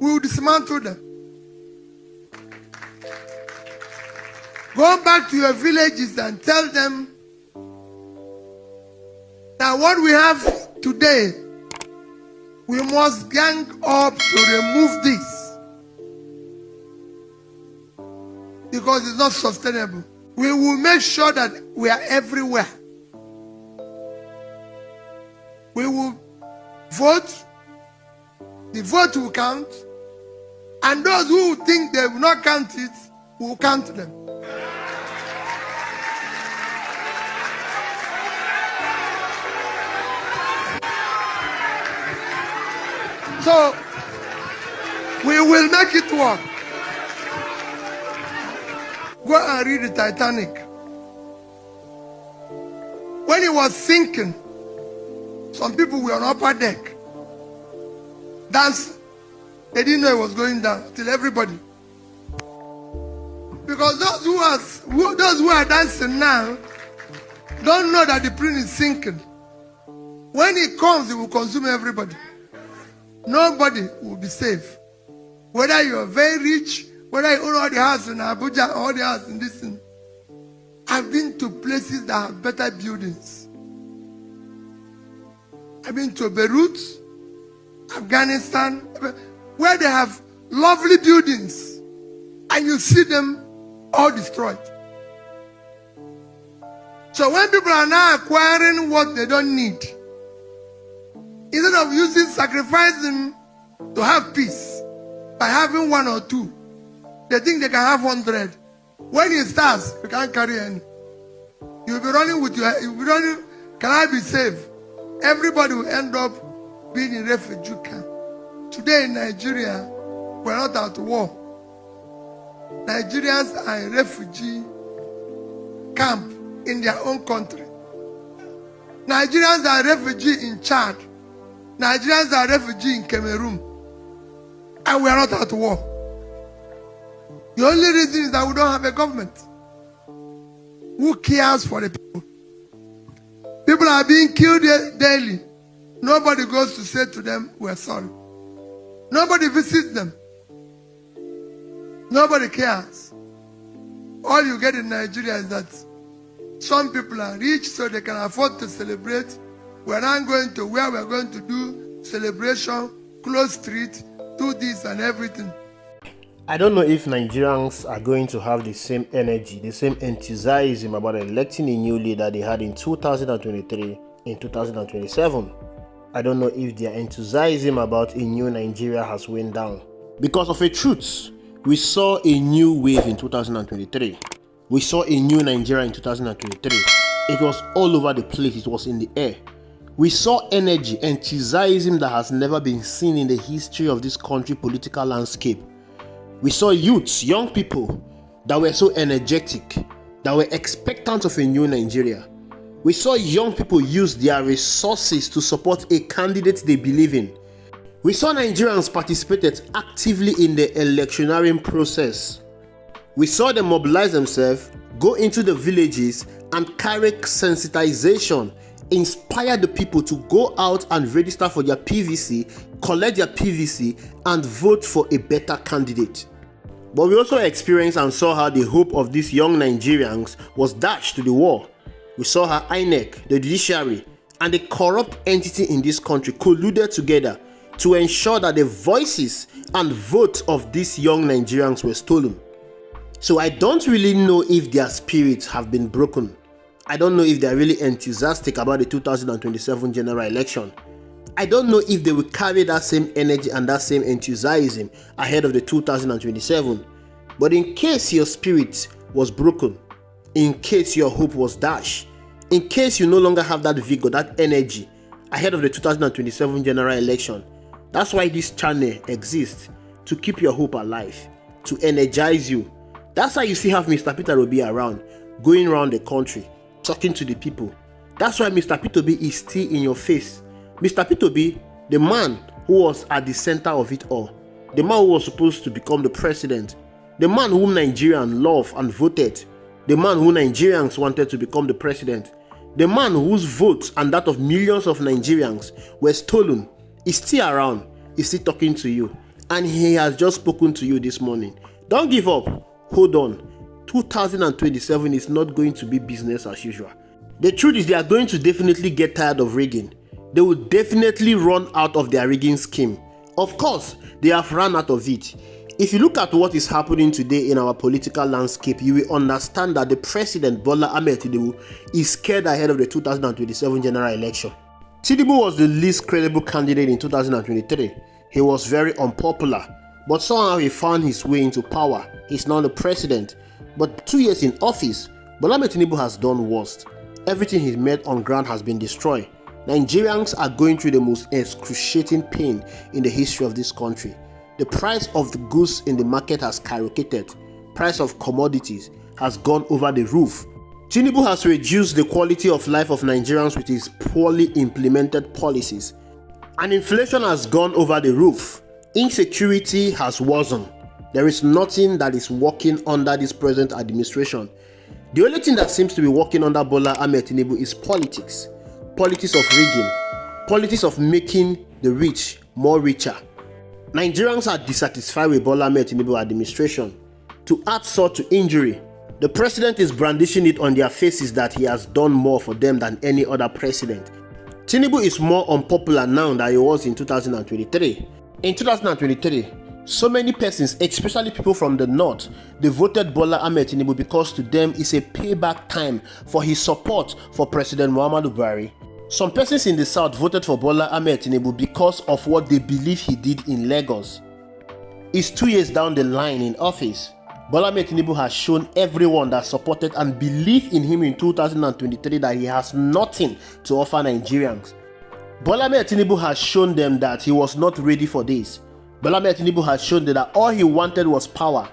We will dismantle them. Go back to your villages and tell them that what we have today, we must gang up to remove this because it's not sustainable. We will make sure that we are everywhere. We will vote. The vote will count. And those who think they will not count it, will count them. So, we will make it work. Go and read the Titanic. When it was sinking, some people were on upper deck. Dancing. They didn't know it was going down till everybody. Because those who are dancing now don't know that the plane is sinking. When it comes, it will consume everybody. Nobody will be safe. Whether you are very rich, whether you own all the houses in Abuja, all the houses in this thing. I've been to places that have better buildings. I've been to Beirut, Afghanistan, where they have lovely buildings, and you see them all destroyed. So when people are now acquiring what they don't need, instead of sacrificing to have peace by having one or two, they think they can have 100. When it starts, you can't carry any. You'll be running with you'll be running, can I be safe? Everybody will end up being in refugee camp. Today in Nigeria, we're not at war. Nigerians are in refugee camp in their own country. Nigerians are refugees in Chad. Nigerians are refugees in Cameroon. And we are not at war. The only reason is that we don't have a government who cares for the people. People are being killed daily. Nobody goes to say to them, we're sorry. Nobody visits them. Nobody cares. All you get in Nigeria is that some people are rich so they can afford to celebrate. We're not going to where we're going to do celebration, close street, do this and everything. I don't know if Nigerians are going to have the same energy, the same enthusiasm about electing a new leader they had in 2023 in 2027. I don't know if their enthusiasm about a new Nigeria has waned down. Because of a truth, we saw a new wave in 2023. We saw a new Nigeria in 2023. It was all over the place. It was in the air. We saw energy, enthusiasm that has never been seen in the history of this country political landscape. We saw youths, young people that were so energetic, that were expectant of a new Nigeria. We saw young people use their resources to support a candidate they believe in. We saw Nigerians participated actively in the electioneering process. We saw them mobilize themselves, go into the villages and carry sensitization, inspire the people to go out and register for their PVC, collect their PVC and vote for a better candidate. But we also experienced and saw how the hope of these young Nigerians was dashed to the wall. We saw how INEC, the judiciary, and the corrupt entity in this country colluded together to ensure that the voices and votes of these young Nigerians were stolen. So I don't really know if their spirits have been broken. I don't know if they are really enthusiastic about the 2027 general election. I don't know if they will carry that same energy and that same enthusiasm ahead of the 2027. But in case your spirit was broken, in case your hope was dashed, in case you no longer have that vigor, that energy ahead of the 2027 general election, that's why this channel exists, to keep your hope alive, to energize you. That's why you see have Mr. Peter Obi around, going around the country, talking to the people. That's why Mr. Peter Obi is still in your face. Mr. Peter Obi, the man who was at the center of it all, the man who was supposed to become the president, the man whom Nigerians loved and voted, the man who Nigerians wanted to become the president, the man whose votes and that of millions of Nigerians were stolen, is still around, is still talking to you. and he has just spoken to you this morning. Don't give up. Hold on. 2027 is not going to be business as usual. The truth is they are going to definitely get tired of rigging. They will definitely run out of their rigging scheme. Of course, they have run out of it. If you look at what is happening today in our political landscape, you will understand that the president, Bola Ahmed Tinubu, is scared ahead of the 2027 general election. Tinubu was the least credible candidate in 2023. He was very unpopular, but somehow he found his way into power. He's now the president. But 2 years in office, Bola Ahmed Tinubu has done worst. Everything he's made on ground has been destroyed. Nigerians are going through the most excruciating pain in the history of this country. The price of the goods in the market has skyrocketed. Price of commodities has gone over the roof. Tinubu has reduced the quality of life of Nigerians with his poorly implemented policies. And inflation has gone over the roof. Insecurity has worsened. There is nothing that is working under this present administration. The only thing that seems to be working under Bola Ahmed Tinubu is politics. Politics of rigging. Politics of making the rich more richer. Nigerians are dissatisfied with Bola Ahmed Tinubu administration. To add salt to injury, the president is brandishing it on their faces that he has done more for them than any other president. Tinubu is more unpopular now than he was in 2023. In 2023, so many persons, especially people from the north, they voted Bola Ahmed Tinubu because to them it's a payback time for his support for President Muhammadu Buhari. Some persons in the south voted for Bola Ahmed Tinubu because of what they believe he did in Lagos. It's 2 years down the line in office. Bola Ahmed Tinubu has shown everyone that supported and believed in him in 2023 that he has nothing to offer Nigerians. Bola Ahmed Tinubu has shown them that he was not ready for this. Bola Ahmed Tinubu has shown them that all he wanted was power.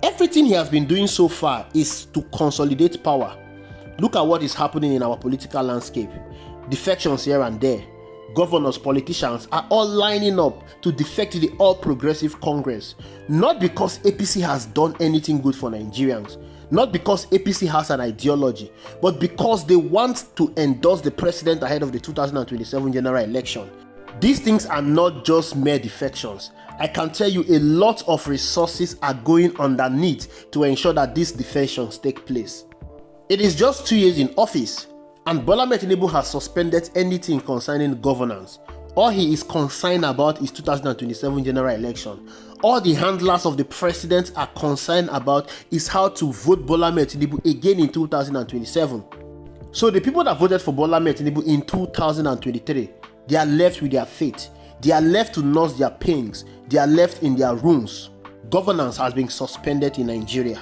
Everything he has been doing so far is to consolidate power. Look at what is happening in our political landscape. Defections here and there. Governors, politicians are all lining up to defect to the All Progressive Congress. Not because APC has done anything good for Nigerians. Not because APC has an ideology, but because they want to endorse the president ahead of the 2027 general election. These things are not just mere defections. I can tell you a lot of resources are going underneath to ensure that these defections take place. It is just 2 years in office, and Bola Ahmed Tinubu has suspended anything concerning governance. All he is concerned about is 2027 general election. All the handlers of the president are concerned about is how to vote Bola Ahmed Tinubu again in 2027. So the people that voted for Bola Ahmed Tinubu in 2023, they are left with their fate. They are left to nurse their pains. They are left in their rooms. Governance has been suspended in Nigeria.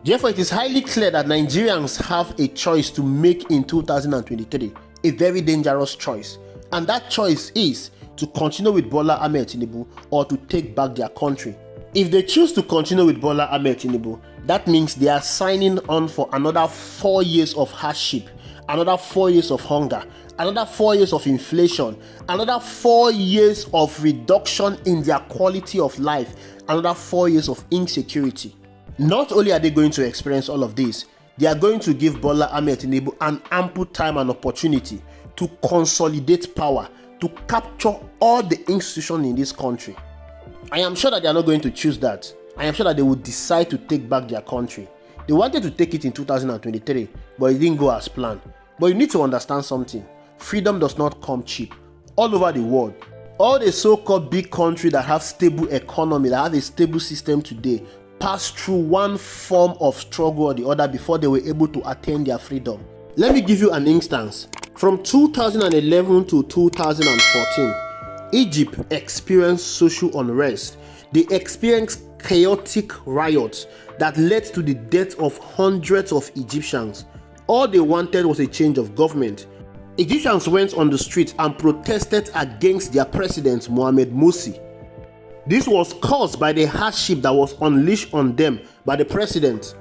Therefore, it is highly clear that Nigerians have a choice to make in 2023, a very dangerous choice. And that choice is to continue with Bola Ahmed Tinubu or to take back their country. If they choose to continue with Bola Ahmed Tinubu, that means they are signing on for another 4 years of hardship, another 4 years of hunger, another 4 years of inflation, another 4 years of reduction in their quality of life, another 4 years of insecurity. Not only are they going to experience all of this, they are going to give Bola Ahmed Tinubu an ample time and opportunity to consolidate power, to capture all the institutions in this country. I am sure that they are not going to choose that. I am sure that they will decide to take back their country. They wanted to take it in 2023, but it didn't go as planned. But you need to understand something. Freedom does not come cheap. All over the world, all the so-called big countries that have stable economy, that have a stable system today, passed through one form of struggle or the other before they were able to attain their freedom. Let me give you an instance. From 2011 to 2014, Egypt experienced social unrest. They experienced chaotic riots that led to the death of hundreds of Egyptians. All they wanted was a change of government. Egyptians went on the street and protested against their president, Mohamed Morsi. This was caused by the hardship that was unleashed on them by the president.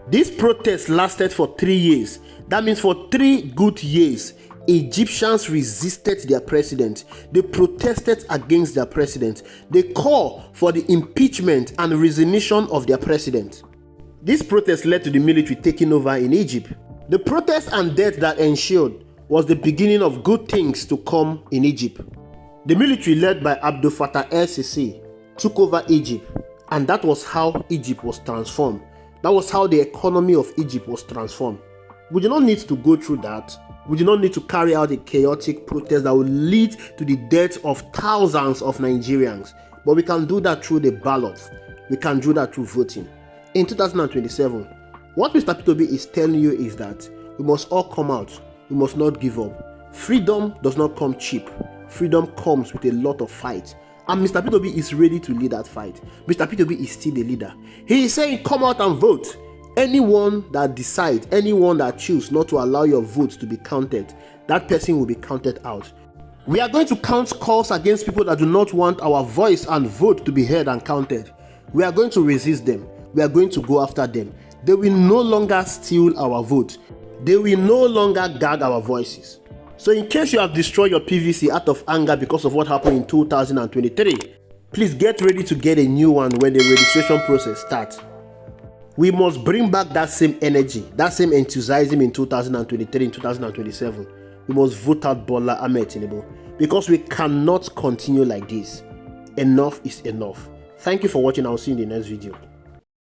This protest lasted for 3 years. That means for 3 good years, Egyptians resisted their president. They protested against their president. They called for the impeachment and resignation of their president. This protest led to the military taking over in Egypt. The protest and death that ensued was the beginning of good things to come in Egypt. The military led by Abdel Fattah el-Sisi took over Egypt, and that was how Egypt was transformed. That was how the economy of Egypt was transformed. We do not need to go through that. We do not need to carry out a chaotic protest that will lead to the death of thousands of Nigerians. But we can do that through the ballot. We can do that through voting. In 2027, what Mr. P2B is telling you is that we must all come out. We must not give up. Freedom does not come cheap. Freedom comes with a lot of fight. And Mr. P2B is ready to lead that fight. Mr. P2B is still the leader. He is saying, come out and vote. Anyone that decides, anyone that chooses not to allow your vote to be counted, that person will be counted out. We are going to count calls against people that do not want our voice and vote to be heard and counted. We are going to resist them. We are going to go after them. They will no longer steal our vote. They will no longer gag our voices. So in case you have destroyed your PVC out of anger because of what happened in 2023, please get ready to get a new one when the registration process starts. We must bring back that same energy, that same enthusiasm in 2023 and 2027. We must vote out Bola Ahmed Tinubu because we cannot continue like this. Enough is enough. Thank you for watching. I'll see you in the next video.